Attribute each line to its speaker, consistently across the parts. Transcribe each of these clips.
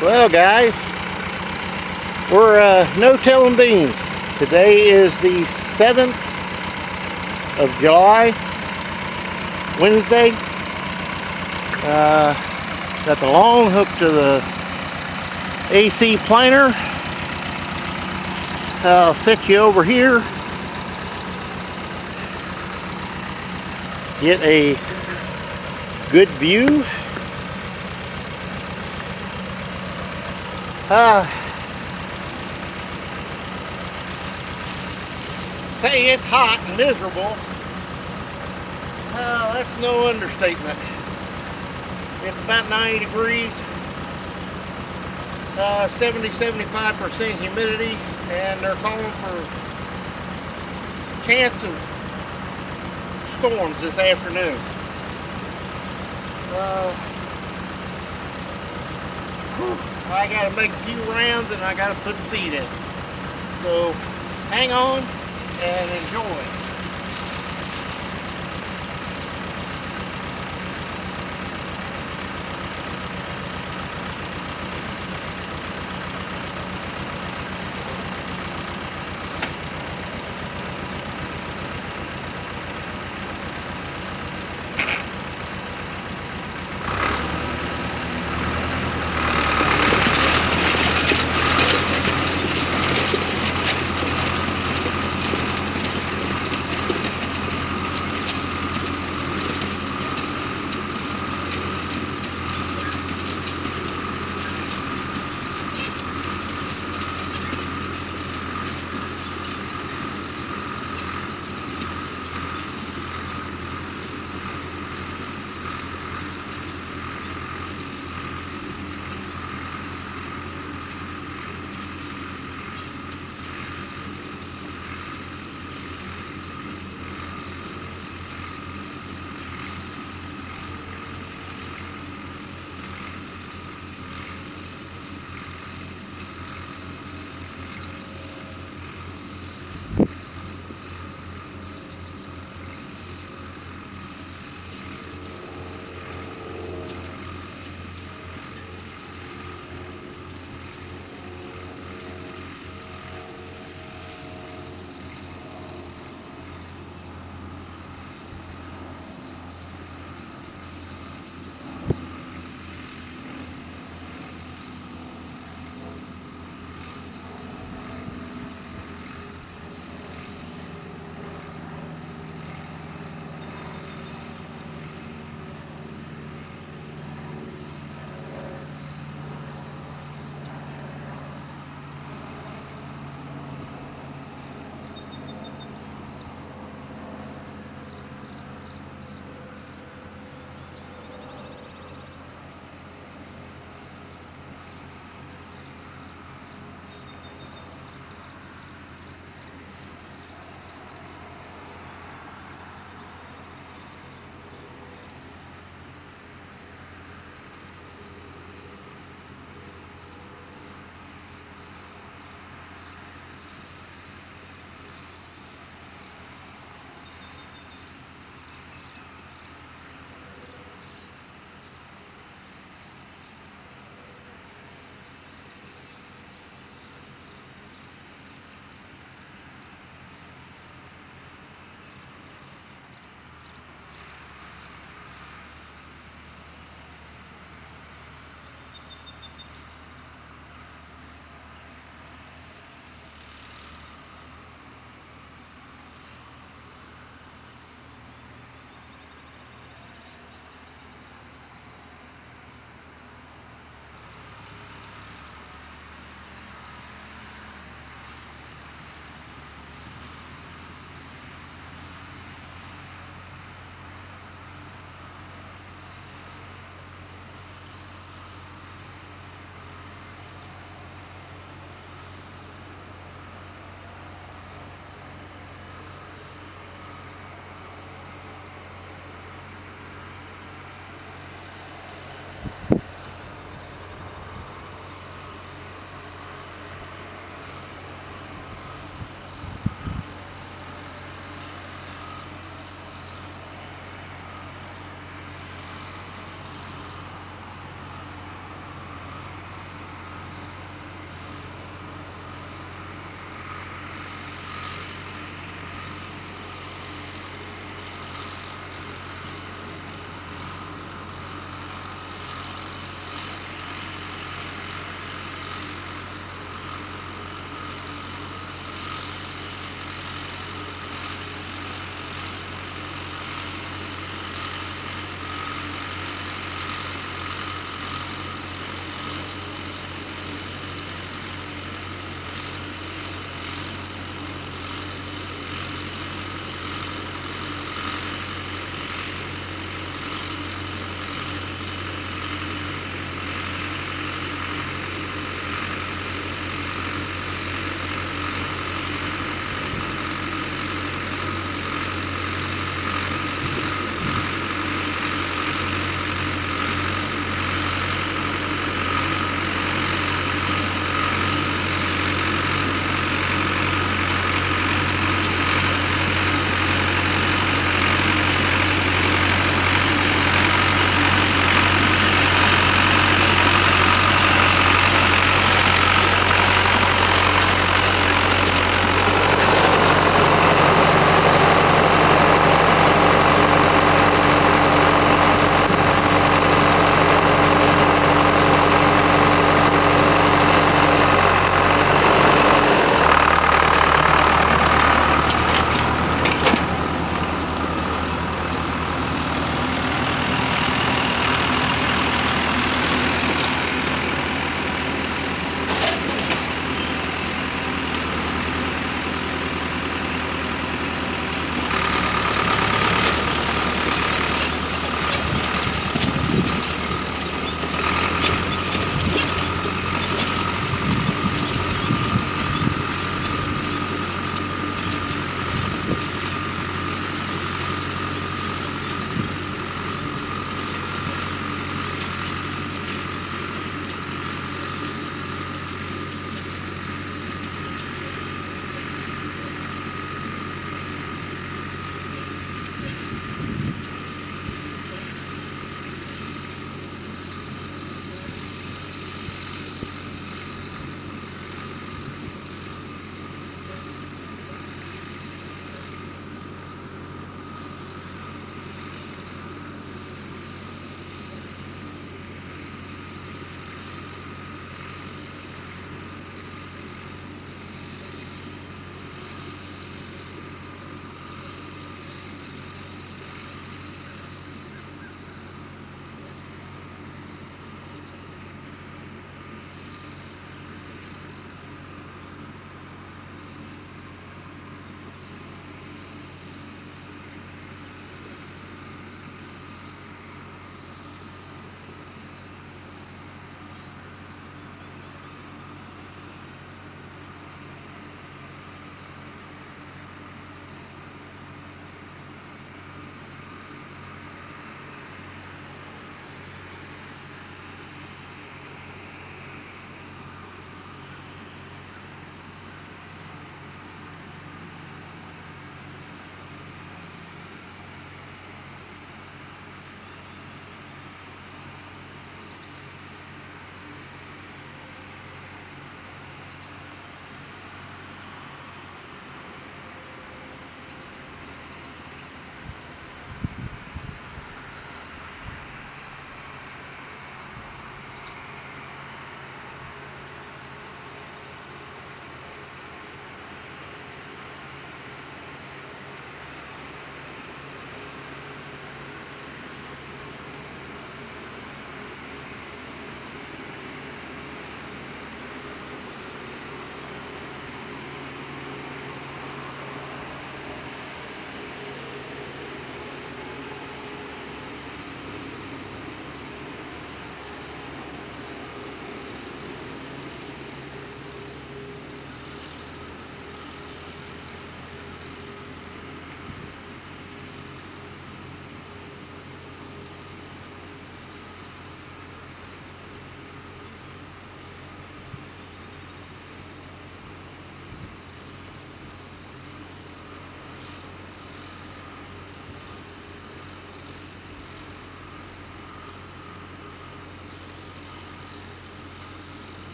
Speaker 1: Well, guys, we're no-tilling beans. Today is the 7th of July, Wednesday. Got the long hook to the AC planer. I'll set you over here. Get a good view. Say it's hot and miserable. That's no understatement. It's about 90 degrees, 70-75% humidity, and they're calling for chance of storms this afternoon. I gotta make a few rounds and I gotta put seed in. So hang on and enjoy.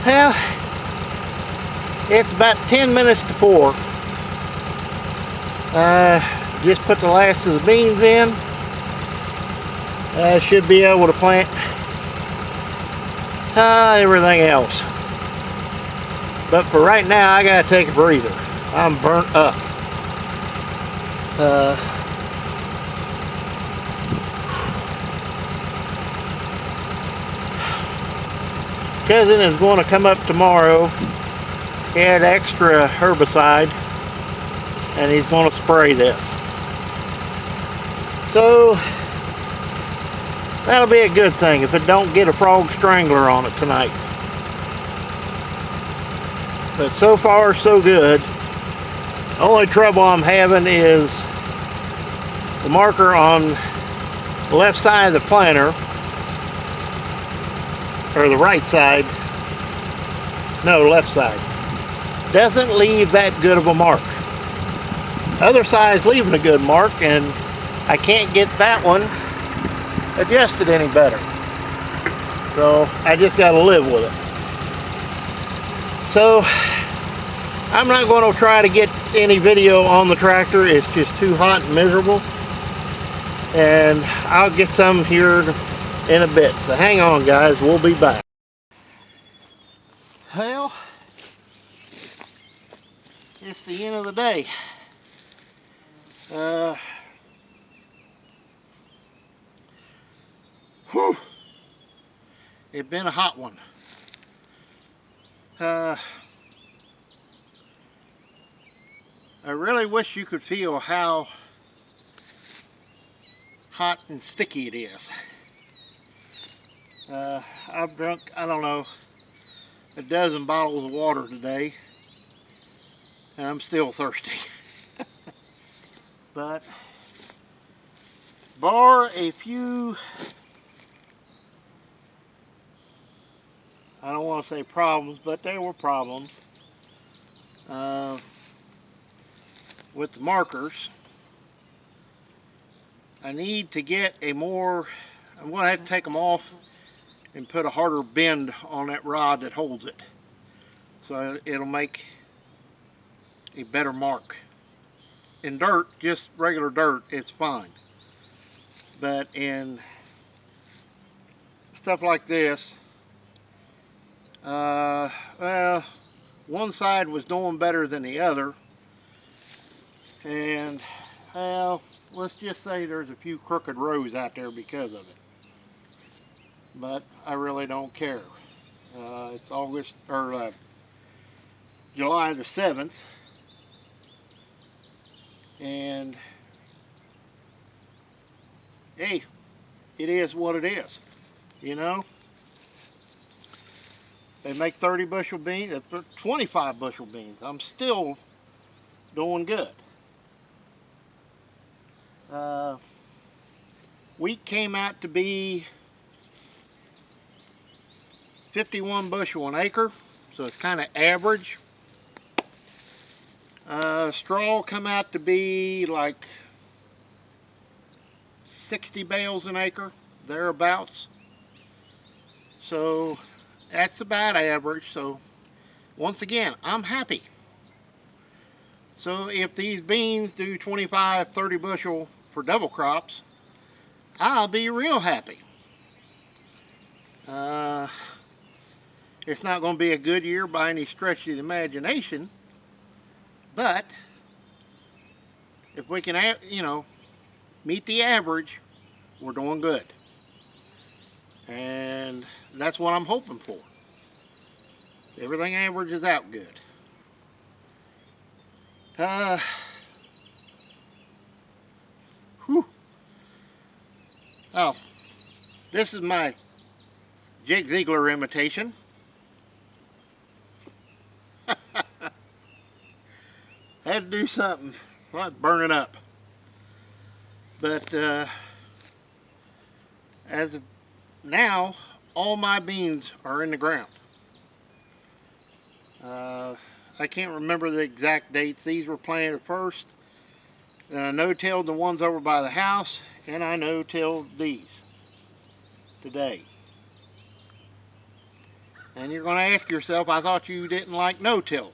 Speaker 1: Well, it's about 10 minutes to 4. Just put the last of the beans in. Should be able to plant everything else. But for right now, I gotta take a breather. I'm burnt up. Cousin is going to come up tomorrow. He had extra herbicide, and he's going to spray this. So that'll be a good thing if it don't get a frog strangler on it tonight. But so far so good. The only trouble I'm having is the marker on the left side of the planter, or the right side, no, left side, doesn't leave that good of a mark. Other side's leaving a good mark, and I can't get that one adjusted any better. So I just got to live with it. So I'm not going to try to get any video on the tractor. It's just too hot and miserable. And I'll get some here in a bit. So hang on, guys. We'll be back. Well, it's the end of the day. Whew. It's been a hot one. I really wish you could feel how hot and sticky it is. I've drunk, I don't know, a dozen bottles of water today, and I'm still thirsty. But bar a few, I don't want to say problems, but there were problems with the markers. I need to get a more, I'm going to have to take them off and put a harder bend on that rod that holds it, so it'll make a better mark. In dirt, just regular dirt, it's fine, but in stuff like this, well, one side was doing better than the other, and well, let's just say there's a few crooked rows out there because of it. But I really don't care. It's August, or July the 7th, and hey, it is what it is, you know. They make 30 bushel beans, 25 bushel beans. I'm still doing good. Wheat came out to be 51 bushel an acre, so it's kind of average. Straw come out to be like 60 bales an acre, thereabouts. So that's about average. So once again, I'm happy. So if these beans do 25, 30 bushel for double crops, I'll be real happy. It's not going to be a good year by any stretch of the imagination, but if we can, you know, meet the average, we're doing good. And that's what I'm hoping for. Everything averages out good. Whew. Oh, this is my Jake Ziegler imitation. Had to do something. Well, it's burning up. But as of now, all my beans are in the ground. I can't remember the exact dates. These were planted first. Then I no-tilled the ones over by the house, and I no-tilled these today. And you're going to ask yourself, I thought you didn't like no-till.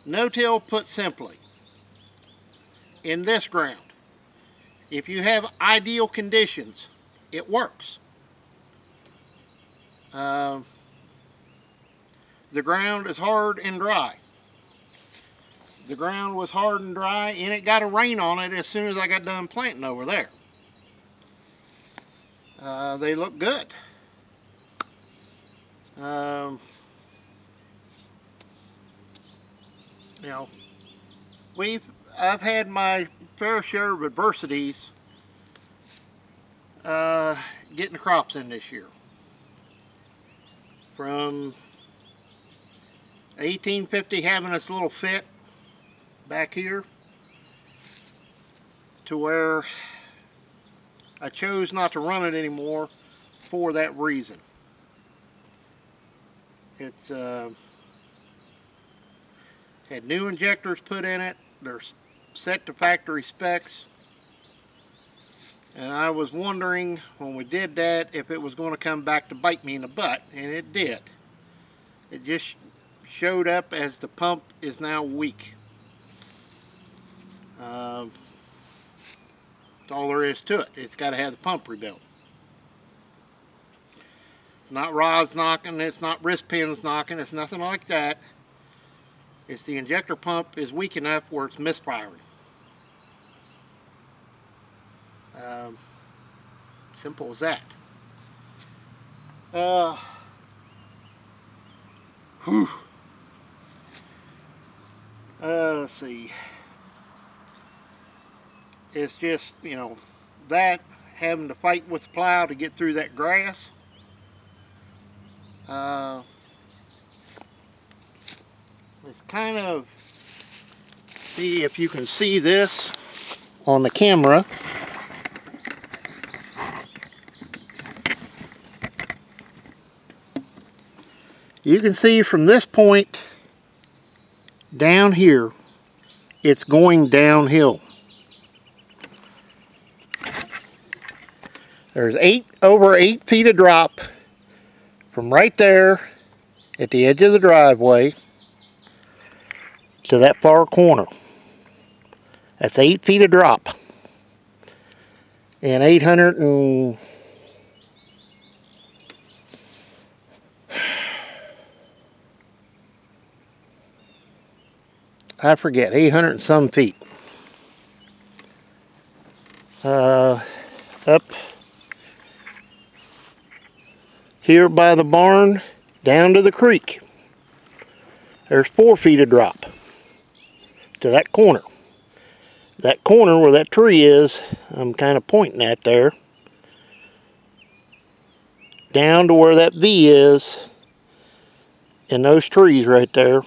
Speaker 1: No-till, put simply, in this ground, if you have ideal conditions, it works. The ground is hard and dry. The ground was hard and dry, and it got a rain on it as soon as I got done planting over there. They look good. You know, I've had my fair share of adversities getting the crops in this year. From 1850 having this little fit back here to where I chose not to run it anymore for that reason. It's had new injectors put in it. They're set to factory specs. And I was wondering when we did that if it was going to come back to bite me in the butt, and it did. It just showed up as the pump is now weak. That's all there is to it. It's got to have the pump rebuilt. It's not rods knocking, it's not wrist pins knocking, it's nothing like that. It's the injector pump is weak enough where it's misfiring. Simple as that. Let's see. It's just, you know, that having to fight with the plow to get through that grass. It's kind of, see if you can see this on the camera. You can see from this point down here, it's going downhill. There's over 8 feet of drop from right there at the edge of the driveway to that far corner. That's 8 feet of drop. And 800 and... I forget, 800 and some feet. Up here by the barn, down to the creek. There's 4 feet of drop to that corner. That corner where that tree is, I'm kind of pointing at there. Down to where that V is, and those trees right there.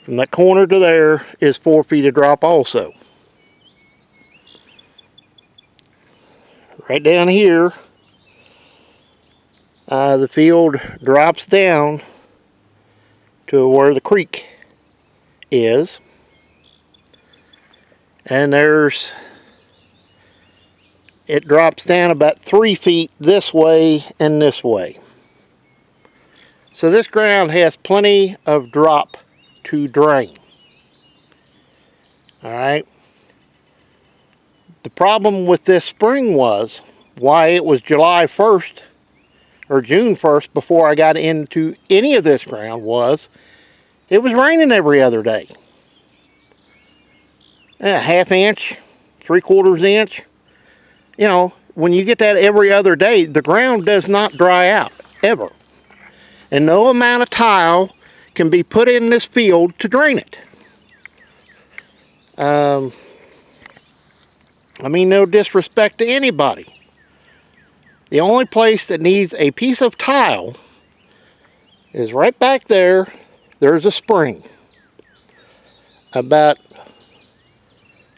Speaker 1: From that corner to there is 4 feet of drop also. Right down here, the field drops down to where the creek is. And it drops down about 3 feet this way and this way. So this ground has plenty of drop to drain. Alright. The problem with this spring was why it was July 1st or June 1st before I got into any of this ground was it was raining every other day. A half inch, 3/4 inch. You know, when you get that every other day, the ground does not dry out, ever. And no amount of tile can be put in this field to drain it. I mean, no disrespect to anybody. The only place that needs a piece of tile is right back there. There's a spring. About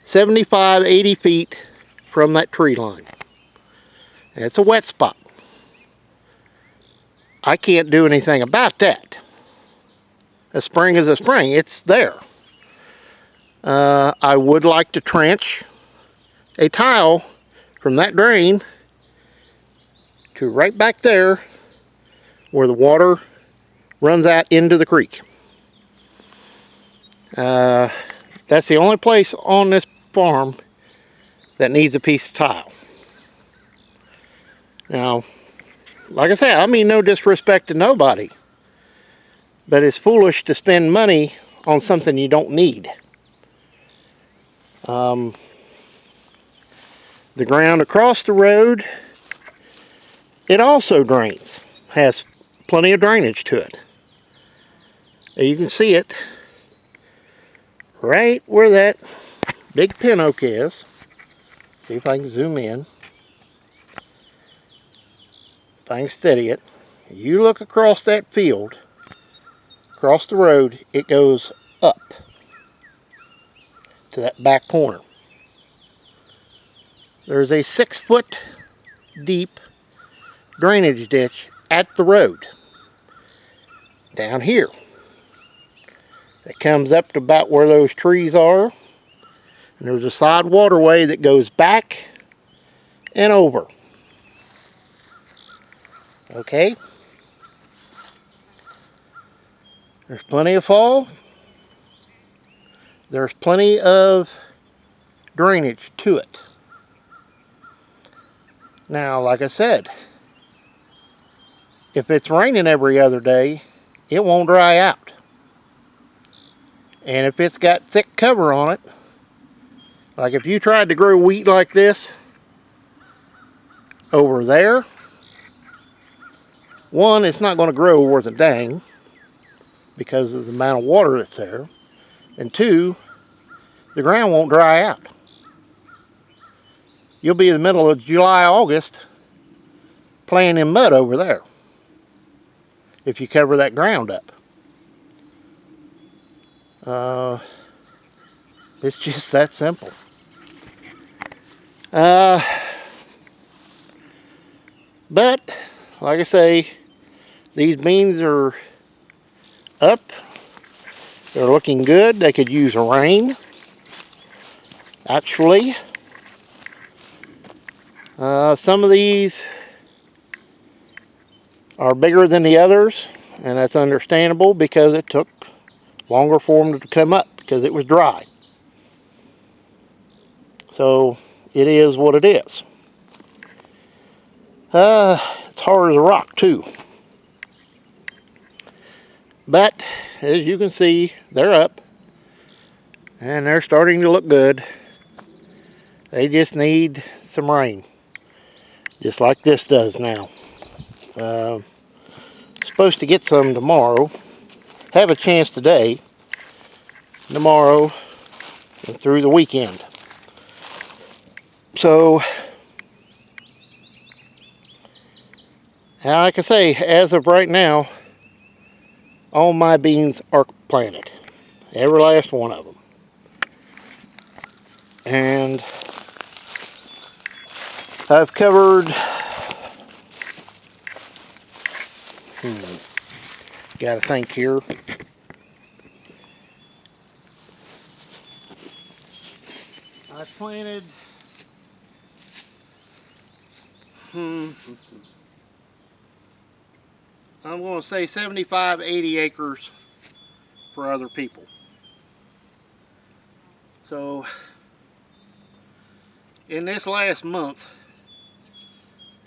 Speaker 1: 75, 80 feet from that tree line. And it's a wet spot. I can't do anything about that. A spring is a spring. It's there. I would like to trench a tile from that drain to right back there where the water runs out into the creek. That's the only place on this farm that needs a piece of tile. Now, like I said, I mean no disrespect to nobody, but it's foolish to spend money on something you don't need. The ground across the road, it also drains, has plenty of drainage to it. You can see it right where that big pin oak is. See if I can zoom in. If I can steady it. You look across that field, across the road, it goes up to that back corner. There's a 6-foot deep drainage ditch at the road down here. It comes up to about where those trees are, and there's a side waterway that goes back and over. Okay? There's plenty of fall. There's plenty of drainage to it. Now, like I said, if it's raining every other day, it won't dry out. And if it's got thick cover on it, like if you tried to grow wheat like this over there, one, it's not going to grow worth a dang because of the amount of water that's there. And two, the ground won't dry out. You'll be in the middle of July, August playing in mud over there if you cover that ground up. It's just that simple. But like I say, these beans are up. They're looking good. They could use rain. Actually, some of these are bigger than the others, and that's understandable because it took longer for them to come up because it was dry. So it is what it is. It's hard as a rock too. But as you can see, they're up and they're starting to look good. They just need some rain, just like this does now. Supposed to get some tomorrow. Have a chance today, tomorrow, and through the weekend. So, like I say, as of right now, all my beans are planted. Every last one of them. And I've covered, gotta think here. I planted, I'm going to say 75, 80 acres for other people. So, in this last month,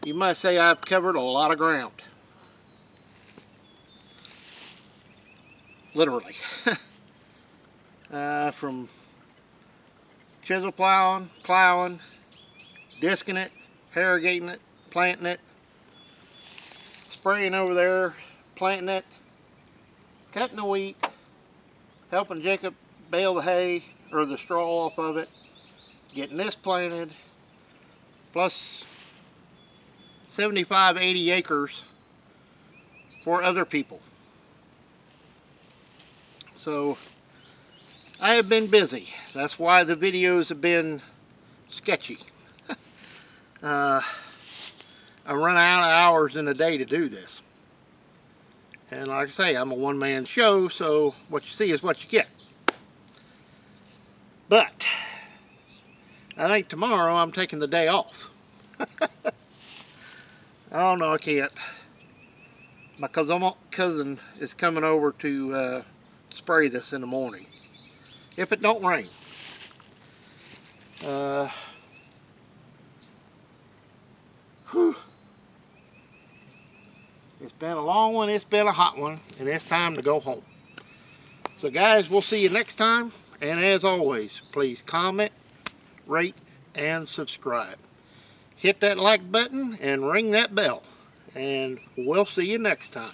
Speaker 1: you might say I've covered a lot of ground. Literally. From chisel plowing, disking it, irrigating it, planting it, spraying over there, planting it, cutting the wheat, helping Jacob bale the hay or the straw off of it, getting this planted, plus 75, 80 acres for other people. So I have been busy. That's why the videos have been sketchy. I run out of hours in a day to do this. And like I say, I'm a one-man show, so what you see is what you get. But I think tomorrow I'm taking the day off. Oh no, I can't. My cousin is coming over to spray this in the morning, if it don't rain. Whew. It's been a long one, it's been a hot one, and it's time to go home. So guys, we'll see you next time, and as always, please comment, rate, and subscribe. Hit that like button and ring that bell, and we'll see you next time.